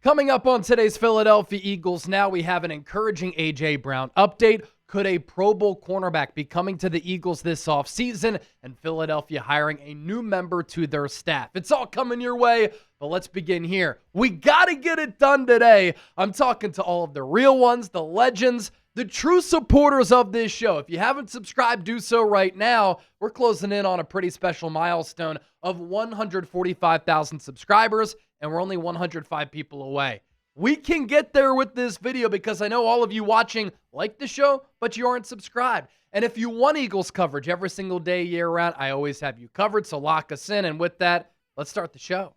Coming up on today's Philadelphia Eagles Now, we have an encouraging A.J. Brown update. Could a Pro Bowl cornerback be coming to the Eagles this offseason? And Philadelphia hiring a new member to their staff. It's all coming your way, but let's begin here. We got to get it done today. I'm talking to all of the real ones, the legends, the true supporters of this show. If you haven't subscribed, do so right now. We're closing in on a pretty special milestone of 145,000 subscribers, and we're only 105 people away. We can get there with this video because I know all of you watching like the show, but you aren't subscribed. And if you want Eagles coverage every single day, year round, I always have you covered, so lock us in. And with that, let's start the show.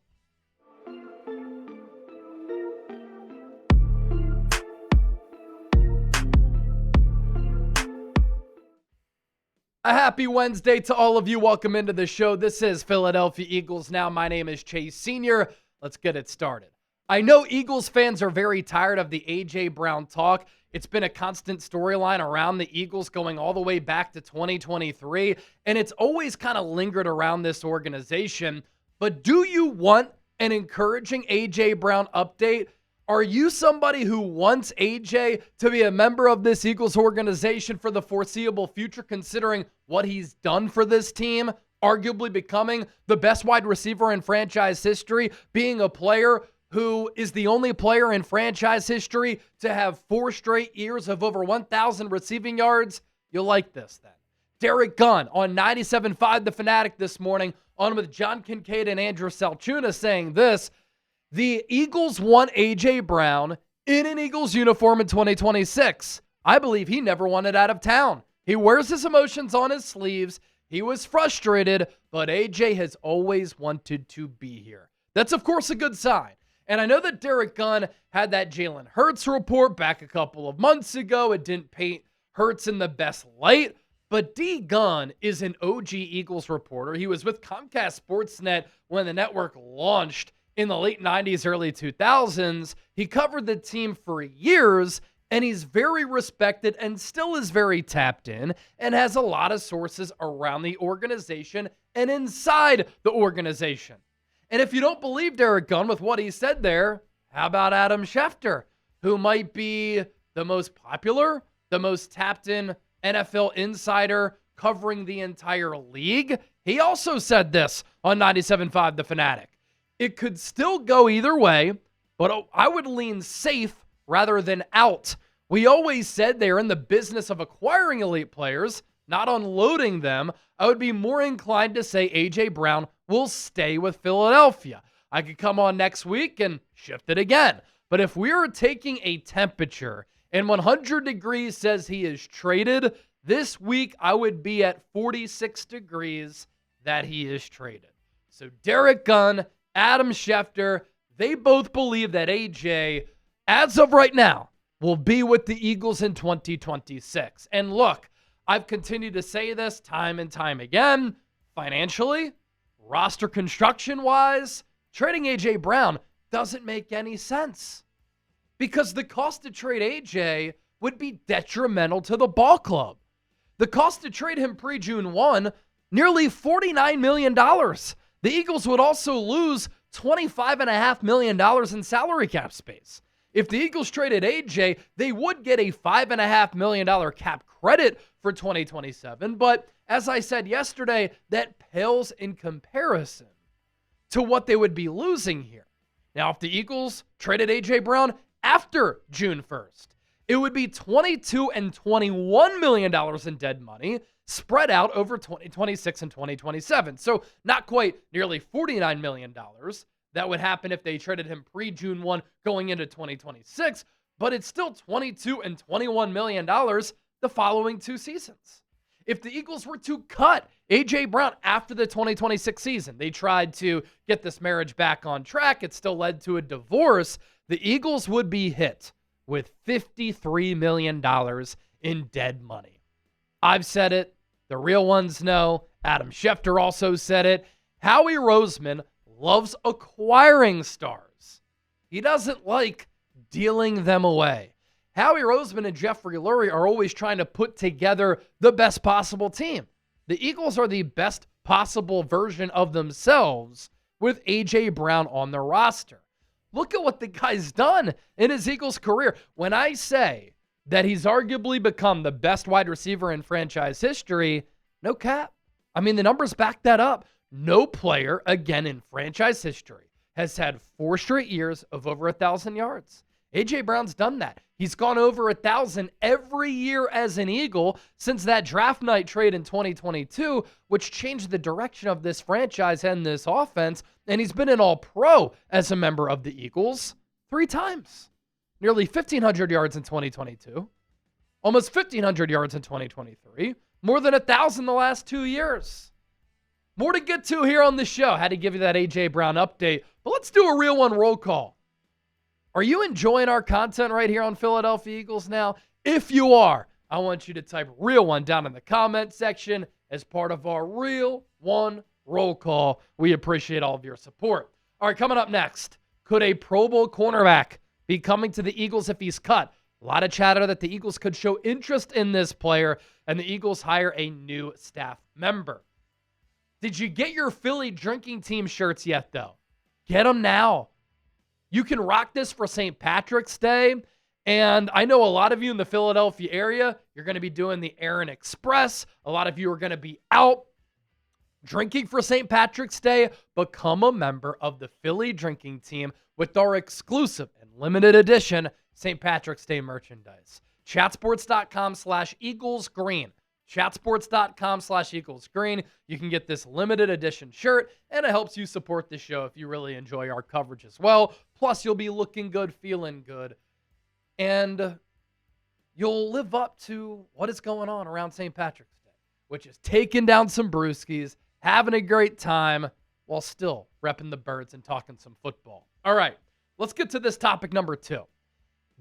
A happy Wednesday to all of you. Welcome into the show. This is Philadelphia Eagles Now. My name is Chase Sr. Let's get it started. I know Eagles fans are very tired of the A.J. Brown talk. It's been a constant storyline around the Eagles going all the way back to 2023, and it's always kind of lingered around this organization. But do you want an encouraging A.J. Brown update? Are you somebody who wants A.J. to be a member of this Eagles organization for the foreseeable future, considering what he's done for this team, arguably becoming the best wide receiver in franchise history, being a player who is the only player in franchise history to have 4 straight years of over 1,000 receiving yards? You'll like this then. Derek Gunn on 97.5 The Fanatic this morning, on with John Kincaid and Andrew Salchuna, saying this: the Eagles want A.J. Brown in an Eagles uniform in 2026. I believe he never wanted out of town. He wears his emotions on his sleeves. He was frustrated, but A.J. has always wanted to be here. That's, of course, a good sign. And I know that Derek Gunn had that Jalen Hurts report back a couple of months ago. It didn't paint Hurts in the best light, but D. Gunn is an OG Eagles reporter. He was with Comcast Sportsnet when the network launched in the late 90s, early 2000s. He covered the team for years, and he's very respected and still is very tapped in and has a lot of sources around the organization and inside the organization. And if you don't believe Derek Gunn with what he said there, how about Adam Schefter, who might be the most popular, the most tapped in NFL insider covering the entire league? He also said this on 97.5 The Fanatic. It could still go either way, but I would lean safe rather than out. We always said they're in the business of acquiring elite players, not unloading them. I would be more inclined to say A.J. Brown will stay with Philadelphia. I could come on next week and shift it again. But if we are taking a temperature and 100 degrees says he is traded, this week I would be at 46 degrees that he is traded. So Derek Gunn, Adam Schefter, they both believe that A.J., as of right now, will be with the Eagles in 2026. And look, I've continued to say this time and time again. Financially, roster construction-wise, trading A.J. Brown doesn't make any sense because the cost to trade A.J. would be detrimental to the ball club. The cost to trade him pre-June 1, nearly $49 million. The Eagles would also lose $25.5 million in salary cap space. If the Eagles traded A.J., they would get a $5.5 million cap credit for 2027. But as I said yesterday, that pales in comparison to what they would be losing here. Now, if the Eagles traded A.J. Brown after June 1st, it would be $22 and $21 million in dead money spread out over 2026 and 2027. So not quite nearly $49 million. That would happen if they traded him pre-June 1 going into 2026, but it's still $22 and $21 million the following 2 seasons. If the Eagles were to cut A.J. Brown after the 2026 season, they tried to get this marriage back on track. It still led to a divorce. The Eagles would be hit with $53 million in dead money. I've said it. The real ones know. Adam Schefter also said it. Howie Roseman loves acquiring stars. He doesn't like dealing them away. Howie Roseman and Jeffrey Lurie are always trying to put together the best possible team. The Eagles are the best possible version of themselves with A.J. Brown on their roster. Look at what the guy's done in his Eagles career. When I say that he's arguably become the best wide receiver in franchise history, no cap. I mean, the numbers back that up. No player, again, in franchise history has had 4 straight years of over 1,000 yards. A.J. Brown's done that. He's gone over 1,000 every year as an Eagle since that draft night trade in 2022, which changed the direction of this franchise and this offense. And he's been an all-pro as a member of the Eagles 3 times. Nearly 1,500 yards in 2022. Almost 1,500 yards in 2023. More than 1,000 the last 2 years. More to get to here on the show. Had to give you that A.J. Brown update. But let's do a real one roll call. Are you enjoying our content right here on Philadelphia Eagles Now? If you are, I want you to type real one down in the comment section as part of our real one roll call. We appreciate all of your support. All right, coming up next, could a Pro Bowl cornerback be coming to the Eagles if he's cut? A lot of chatter that the Eagles could show interest in this player, and the Eagles hire a new staff member. Did you get your Philly drinking team shirts yet, though? Get them now. You can rock this for St. Patrick's Day. And I know a lot of you in the Philadelphia area, you're going to be doing the Aaron Express. A lot of you are going to be out drinking for St. Patrick's Day. Become a member of the Philly drinking team with our exclusive and limited edition St. Patrick's Day merchandise. Chatsports.com/EaglesGreen. Chatsports.com/EaglesGreen. You can get this limited edition shirt, and it helps you support the show if you really enjoy our coverage as well. Plus, you'll be looking good, feeling good, and you'll live up to what is going on around St. Patrick's Day, which is taking down some brewskis, having a great time, while still repping the birds and talking some football. All right, let's get to this topic number 2.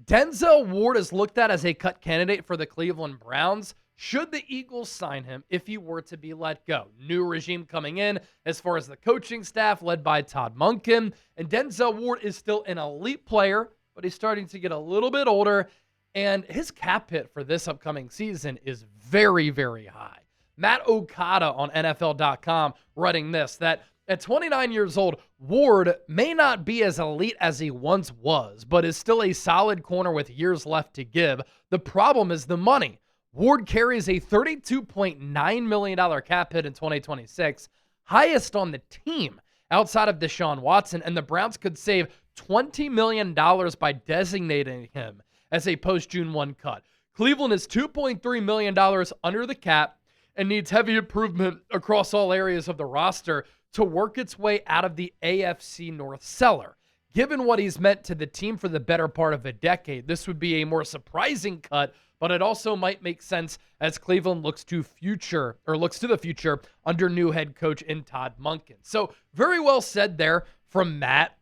Denzel Ward is looked at as a cut candidate for the Cleveland Browns. Should the Eagles sign him if he were to be let go? New regime coming in as far as the coaching staff led by Todd Monken. And Denzel Ward is still an elite player, but he's starting to get a little bit older. And his cap hit for this upcoming season is very, very high. Matt Okada on NFL.com writing this, that at 29 years old, Ward may not be as elite as he once was, but is still a solid corner with years left to give. The problem is the money. Ward carries a $32.9 million cap hit in 2026, highest on the team outside of Deshaun Watson, and the Browns could save $20 million by designating him as a post-June 1 cut. Cleveland is $2.3 million under the cap and needs heavy improvement across all areas of the roster to work its way out of the AFC North cellar. Given what he's meant to the team for the better part of a decade, this would be a more surprising cut, but it also might make sense as Cleveland looks to the future under new head coach in Todd Monken. So very well said there from Matt.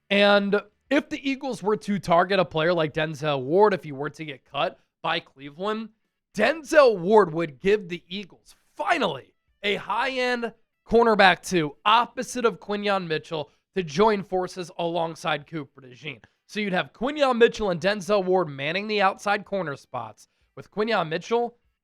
And if the Eagles were to target a player like Denzel Ward, if he were to get cut by Cleveland, Denzel Ward would give the Eagles finally a high-end cornerback 2 opposite of Quinyon Mitchell to join forces alongside Cooper DeJean. So you'd have Quinyon Mitchell and Denzel Ward manning the outside corner spots with Cooper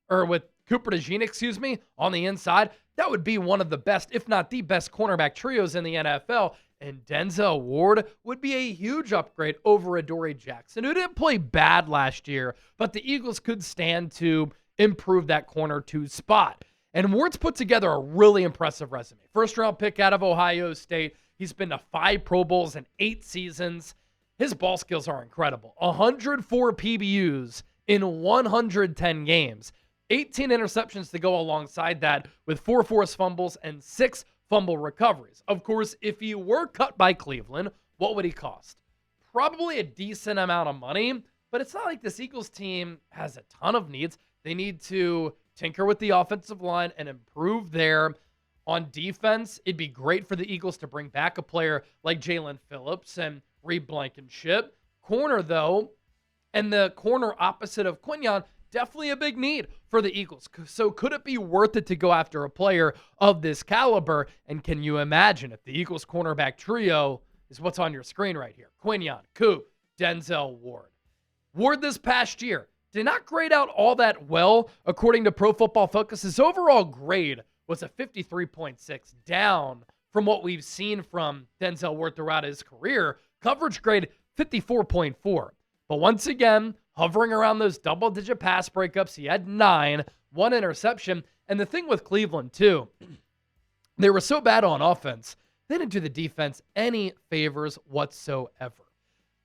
DeJean, on the inside. That would be one of the best, if not the best, cornerback trios in the NFL. And Denzel Ward would be a huge upgrade over Adoree Jackson, who didn't play bad last year, but the Eagles could stand to improve that corner 2 spot. And Ward's put together a really impressive resume. First-round pick out of Ohio State. He's been to 5 Pro Bowls in 8 seasons. His ball skills are incredible. 104 PBUs in 110 games. 18 interceptions to go alongside that with 4 forced fumbles and 6 fumble recoveries. Of course, if he were cut by Cleveland, what would he cost? Probably a decent amount of money, but it's not like this Eagles team has a ton of needs. They need to tinker with the offensive line and improve there. On defense, it'd be great for the Eagles to bring back a player like Jalen Phillips and Reed Blankenship. Corner, though, and the corner opposite of Quinyon, definitely a big need for the Eagles. So could it be worth it to go after a player of this caliber? And can you imagine if the Eagles cornerback trio is what's on your screen right here? Quinyon, Coop, Denzel Ward. Ward this past year did not grade out all that well. According to Pro Football Focus, his overall grade was a 53.6, down from what we've seen from Denzel Ward throughout his career. Coverage grade 54.4. But once again, hovering around those double-digit pass breakups, he had 9, 1 interception. And the thing with Cleveland, too, they were so bad on offense, they didn't do the defense any favors whatsoever.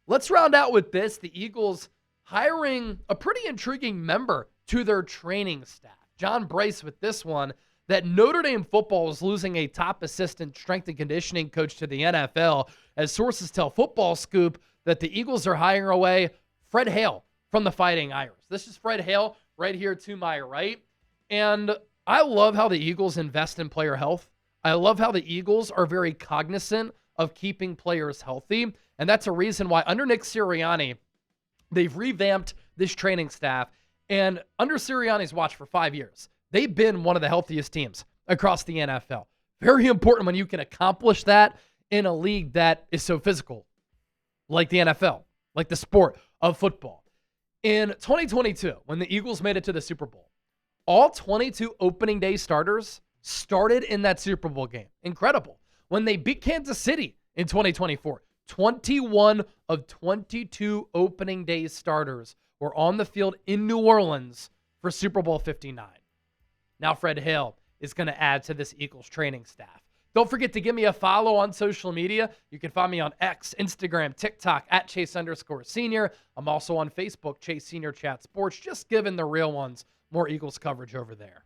Let's round out with this. The Eagles hiring a pretty intriguing member to their training staff. John Bryce with this one, that Notre Dame football is losing a top assistant strength and conditioning coach to the NFL, as sources tell Football Scoop that the Eagles are hiring away Fred Hale from the Fighting Irish. This is Fred Hale right here to my right. And I love how the Eagles invest in player health. I love how the Eagles are very cognizant of keeping players healthy. And that's a reason why under Nick Sirianni, they've revamped this training staff. And under Sirianni's watch for 5 years, they've been one of the healthiest teams across the NFL. Very important when you can accomplish that in a league that is so physical, like the NFL, like the sport of football. In 2022, when the Eagles made it to the Super Bowl, all 22 opening day starters started in that Super Bowl game. Incredible. When they beat Kansas City in 2024, 21 of 22 opening day starters were on the field in New Orleans for Super Bowl 59. Now Fred Hale is going to add to this Eagles training staff. Don't forget to give me a follow on social media. You can find me on X, Instagram, TikTok, at Chase_Senior. I'm also on Facebook, Chase Senior Chat Sports, just giving the real ones more Eagles coverage over there.